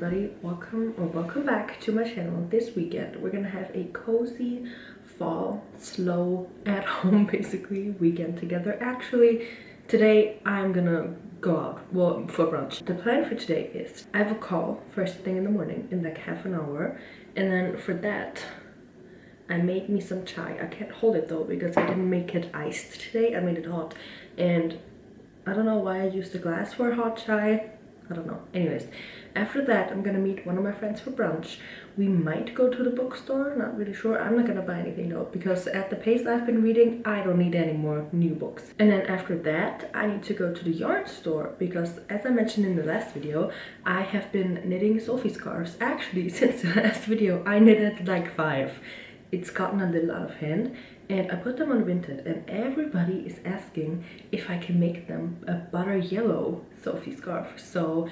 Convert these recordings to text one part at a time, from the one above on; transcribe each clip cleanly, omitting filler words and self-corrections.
everybody, welcome back to my channel. This weekend we're gonna have a cozy fall slow at home basically weekend together. Actually today I'm gonna go out, well, for brunch. The plan for today is I have a call first thing in the morning in like half an hour, and then for that I made me some chai. I can't hold it though because I didn't make it iced today. I made it hot, and I don't know why I used a glass for hot chai. I don't know. Anyways, after that, I'm gonna meet one of my friends for brunch. We might go to the bookstore, not really sure. I'm not gonna buy anything though, because at the pace I've been reading, I don't need any more new books. And then after that, I need to go to the yarn store, because as I mentioned in the last video, I have been knitting Sophie scarves. Actually, since the last video, I knitted like 5. It's gotten a little out of hand, and I put them on Vinted, and everybody is asking if I can make them a butter yellow Sophie scarf. So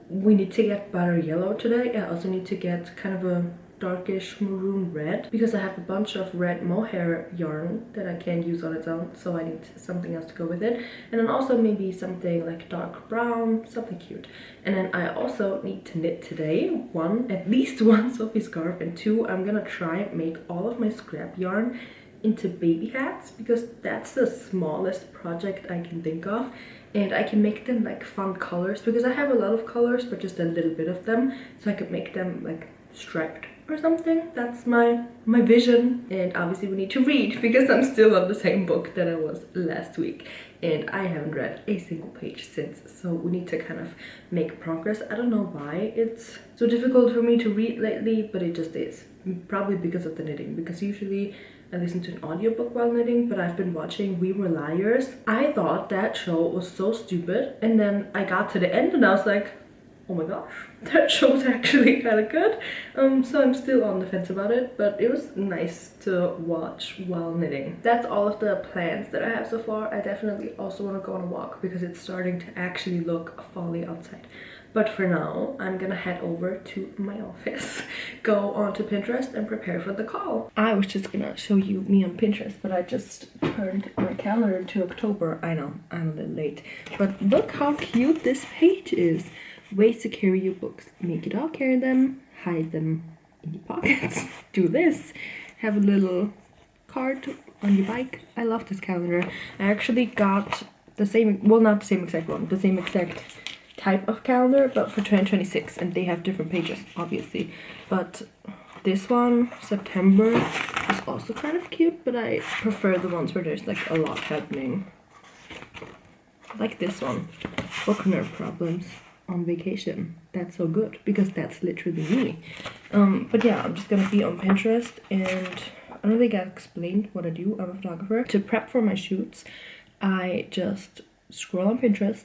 we need to get butter yellow today. I also need to get kind of a darkish maroon red, because I have a bunch of red mohair yarn that I can't use on its own, so I need something else to go with it. And then also maybe something like dark brown, something cute. And then I also need to knit today at least one Sophie scarf, and 2, I'm gonna try and make all of my scrap yarn into baby hats, because that's the smallest project I can think of, and I can make them like fun colors, because I have a lot of colors but just a little bit of them, so I could make them like striped or something. That's my vision. And obviously we need to read, because I'm still on the same book that I was last week, and I haven't read a single page since, so we need to kind of make progress. I don't know why it's so difficult for me to read lately, but it just is. Probably because of the knitting, because usually I listen to an audiobook while knitting, but I've been watching We Were Liars. I thought that show was so stupid, and then I got to the end and I was like, oh my gosh, that show's actually kind of good. So I'm still on the fence about it, but it was nice to watch while knitting. That's all of the plans that I have so far. I definitely also want to go on a walk, because it's starting to actually look folly outside. But for now, I'm gonna head over to my office, go onto Pinterest and prepare for the call. I was just gonna show you me on Pinterest, but I just turned my calendar to October. I know, I'm a little late. But look how cute this page is. Ways to carry your books. Make it all, carry them, hide them in your pockets. Do this. Have a little card on your bike. I love this calendar. I actually got the same, well, not the same exact one, the same exact type of calendar, but for 2026, and they have different pages obviously. But this one, September, is also kind of cute, but I prefer the ones where there's like a lot happening. Like this one, book nerd problems on vacation. That's so good, because that's literally me. But yeah, I'm just gonna be on Pinterest, and I don't think I explained what I do. I'm a photographer. To prep for my shoots, I just scroll on Pinterest,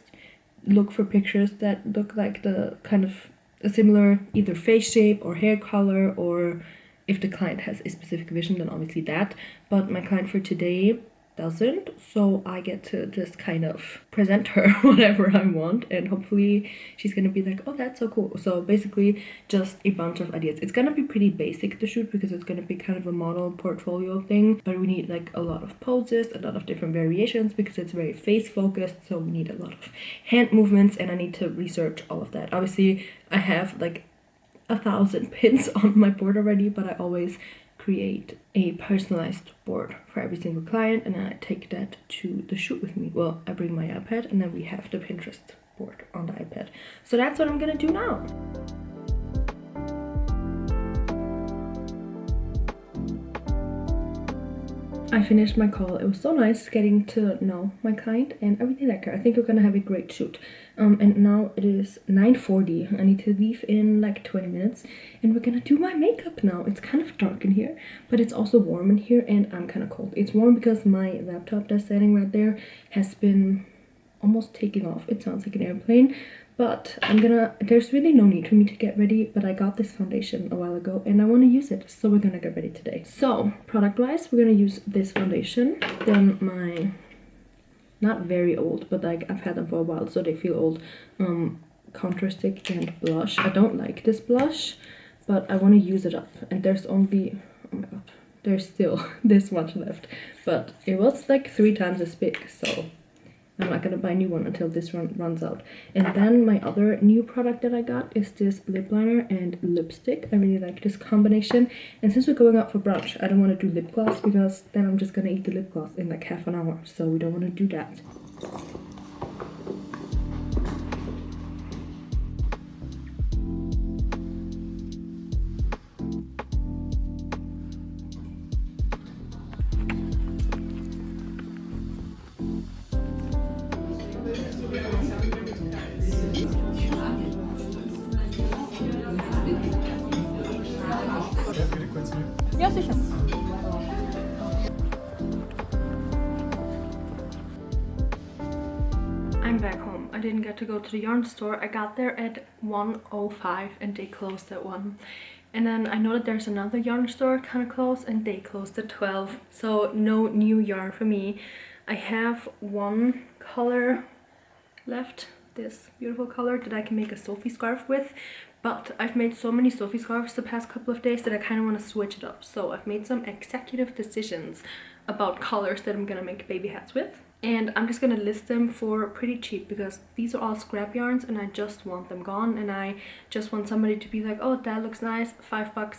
look for pictures that look like the kind of a similar either face shape or hair color, or if the client has a specific vision, then obviously that. But my client for today doesn't, so I get to just kind of present her whatever I want, and hopefully she's gonna be like, oh, that's so cool. So basically just a bunch of ideas. It's gonna be pretty basic to shoot, because it's gonna be kind of a model portfolio thing, but we need like a lot of poses, a lot of different variations, because it's very face focused, so we need a lot of hand movements, and I need to research all of that. Obviously I have like 1,000 pins on my board already, but I always create a personalized board for every single client, and I take that to the shoot with me. Well, I bring my iPad, and then we have the Pinterest board on the iPad. So that's what I'm gonna do now. I finished my call. It was so nice getting to know my client, and I really like her. I think we're gonna have a great shoot. And now it is 9:40. I need to leave in like 20 minutes, and we're gonna do my makeup now. It's kind of dark in here, but it's also warm in here, and I'm kind of cold. It's warm because my laptop that's standing right there has been almost taking off. It sounds like an airplane. But there's really no need for me to get ready, but I got this foundation a while ago and I want to use it, so we're gonna get ready today. So product wise, we're gonna use this foundation, then my, not very old, but like I've had them for a while, so they feel old, contour stick and blush. I don't like this blush, but I want to use it up, and there's only, oh my god, there's still this much left, but it was like 3 times as big, so I'm not gonna buy a new one until this one runs out. And then my other new product that I got is this lip liner and lipstick. I really like this combination. And since we're going out for brunch, I don't want to do lip gloss because then I'm just gonna eat the lip gloss in like half an hour. So we don't want to do that. Ja, sicher. I'm back home. I didn't get to go to the yarn store. I got there at 1:05 and they closed at 1. And then I know that there's another yarn store kind of close and they closed at 12. So no new yarn for me. I have one color left, this beautiful color that I can make a Sophie scarf with. But I've made so many Sophie scarves the past couple of days that I kind of want to switch it up. So I've made some executive decisions about colors that I'm gonna make baby hats with. And I'm just gonna list them for pretty cheap because these are all scrap yarns and I just want them gone. And I just want somebody to be like, oh, that looks nice, $5.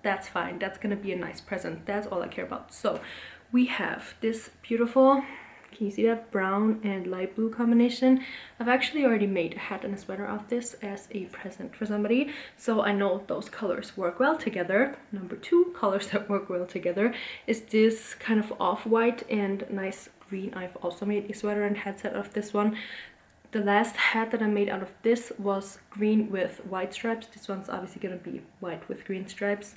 That's fine. That's gonna be a nice present. That's all I care about. So we have this beautiful, can you see that brown and light blue combination? I've actually already made a hat and a sweater of this as a present for somebody, so I know those colors work well together. Number 2 colors that work well together is this kind of off-white and nice green. I've also made a sweater and hat set out of this one. The last hat that I made out of this was green with white stripes. This one's obviously gonna be white with green stripes.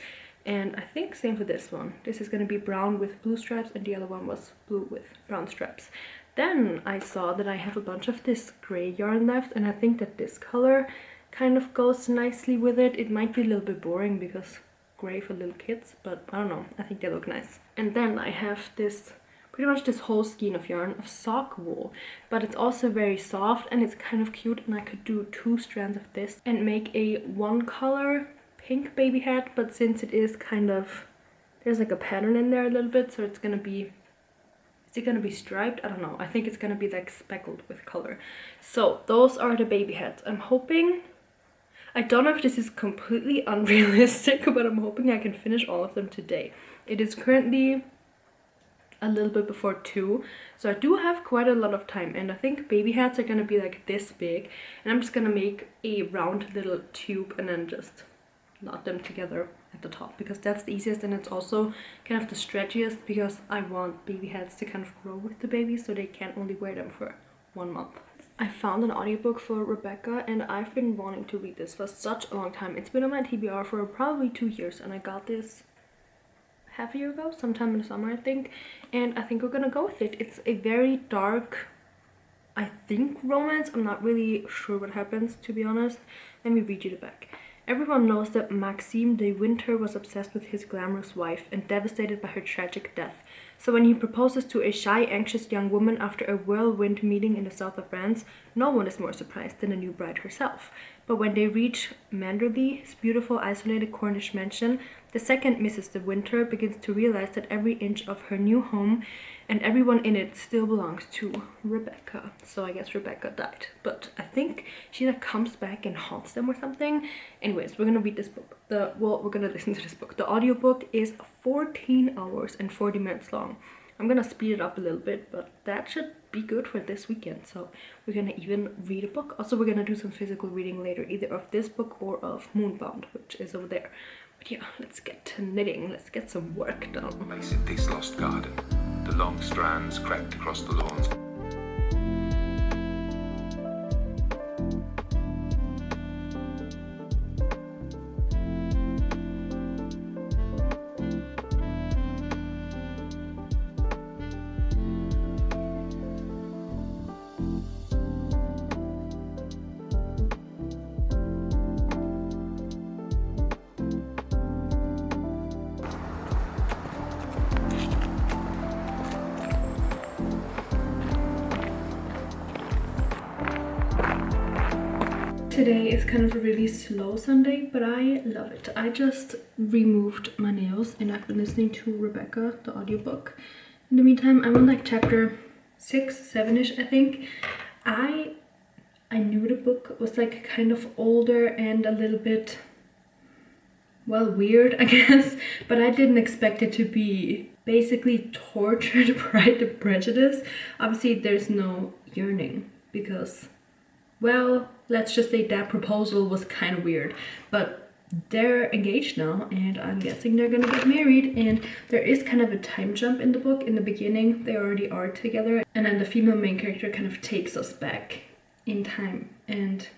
And I think same for this one. This is going to be brown with blue stripes and the other one was blue with brown stripes. Then I saw that I have a bunch of this gray yarn left and I think that this color kind of goes nicely with it. It might be a little bit boring because gray for little kids, but I don't know. I think they look nice. And then I have this, pretty much this whole skein of yarn of sock wool, but it's also very soft and it's kind of cute and I could do 2 strands of this and make a one color pink baby hat, but since it is kind of, there's like a pattern in there a little bit, so it's gonna be, is it gonna be striped? I don't know. I think it's gonna be like speckled with color. So those are the baby hats. I'm hoping, I don't know if this is completely unrealistic, but I'm hoping I can finish all of them today. It is currently a little bit before 2, so I do have quite a lot of time, and I think baby hats are gonna be like this big, and I'm just gonna make a round little tube and then just knot them together at the top because that's the easiest and it's also kind of the stretchiest because I want baby hats to kind of grow with the baby so they can only wear them for 1 month. I found an audiobook for Rebecca and I've been wanting to read this for such a long time. It's been on my TBR for probably 2 years and I got this half a year ago, sometime in the summer I think, and I think we're gonna go with it. It's a very dark, I think, romance. I'm not really sure what happens, to be honest. Let me read you the back. Everyone knows that Maxime de Winter was obsessed with his glamorous wife and devastated by her tragic death. So when he proposes to a shy, anxious young woman after a whirlwind meeting in the south of France, no one is more surprised than the new bride herself. But when they reach Manderley, his beautiful, isolated Cornish mansion, the second Mrs. de Winter begins to realize that every inch of her new home and everyone in it still belongs to Rebecca. So I guess Rebecca died. But I think she like comes back and haunts them or something. Anyways, we're gonna read this book. We're gonna listen to this book. The audiobook is 14 hours and 40 minutes long. I'm gonna speed it up a little bit, but that should be good for this weekend. So we're gonna even read a book. Also, we're gonna do some physical reading later, either of this book or of Moonbound, which is over there. But yeah, let's get to knitting. Let's get some work done. Facing this lost garden, the long strands crept across the lawns. Today is kind of a really slow Sunday, but I love it. I just removed my nails and I've been listening to Rebecca, the audiobook. In the meantime, I'm on like chapter 6, 7-ish, I think. I knew the book was like kind of older and a little bit, well, weird, I guess, but I didn't expect it to be basically tortured Pride and Prejudice. Obviously there's no yearning because, well, let's just say that proposal was kind of weird, but they're engaged now and I'm guessing they're gonna get married. And there is kind of a time jump in the book. In the beginning they already are together, and then the female main character kind of takes us back in time and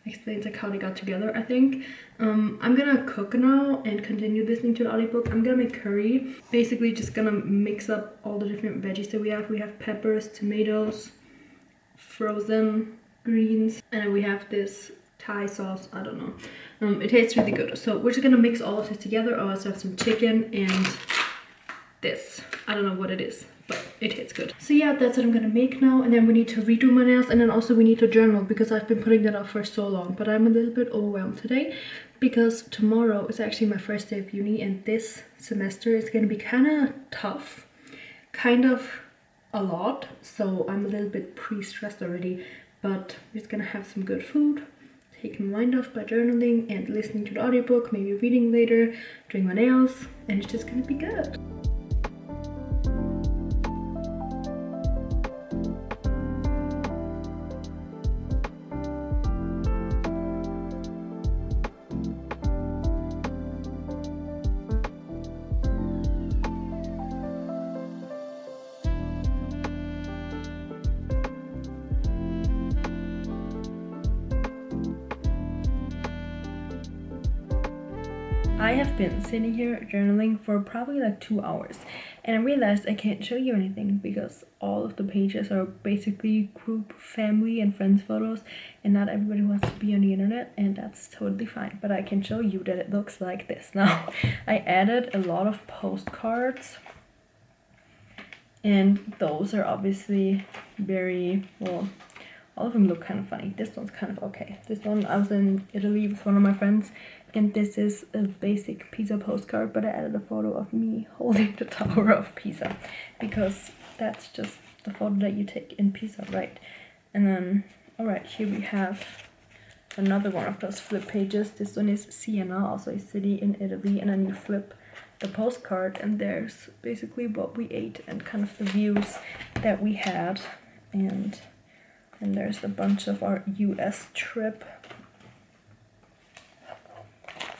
explains like how they got together, I think. I'm gonna cook now and continue listening to the audiobook. I'm gonna make curry. Basically just gonna mix up all the different veggies that we have. We have peppers, tomatoes, frozen greens, and then we have this Thai sauce. I don't know. It tastes really good. So we're just gonna mix all of this together. I also have some chicken and this. I don't know what it is, but it tastes good. So yeah, that's what I'm gonna make now, and then we need to redo my nails, and then also we need to journal because I've been putting that off for so long. But I'm a little bit overwhelmed today because tomorrow is actually my first day of uni, and this semester is gonna be kind of tough, kind of a lot. So I'm a little bit pre-stressed already, but we're just gonna have some good food, take my mind off by journaling and listening to the audiobook, maybe reading later, doing my nails, and it's just gonna be good. I have been sitting here journaling for probably like 2 hours, and I realized I can't show you anything because all of the pages are basically group family and friends photos, and not everybody wants to be on the internet, and that's totally fine. But I can show you that it looks like this now. I added a lot of postcards, and those are obviously very, well, all of them look kind of funny. This one's kind of okay. This one, I was in Italy with one of my friends, and this is a basic Pisa postcard, but I added a photo of me holding the Tower of Pisa because that's just the photo that you take in Pisa, right? And then, alright, here we have another one of those flip pages. This one is Siena, also a city in Italy, and then you flip the postcard and there's basically what we ate and kind of the views that we had, and there's a bunch of our US trip.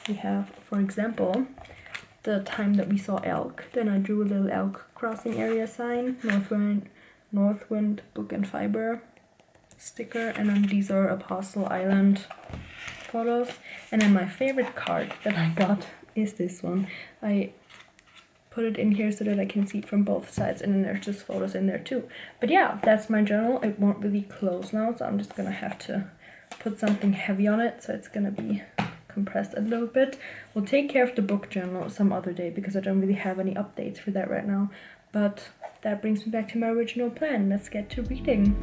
We have, for example, the time that we saw elk. Then I drew a little elk crossing area sign, Northwind Book and Fiber sticker, and then these are Apostle Island photos. And then my favorite card that I got is this one. I put it in here so that I can see it from both sides, and then there's just photos in there too. But yeah, that's my journal. It won't really close now, so I'm just gonna have to put something heavy on it, so it's gonna be compressed a little bit. We'll take care of the book journal some other day because I don't really have any updates for that right now. But that brings me back to my original plan. Let's get to reading.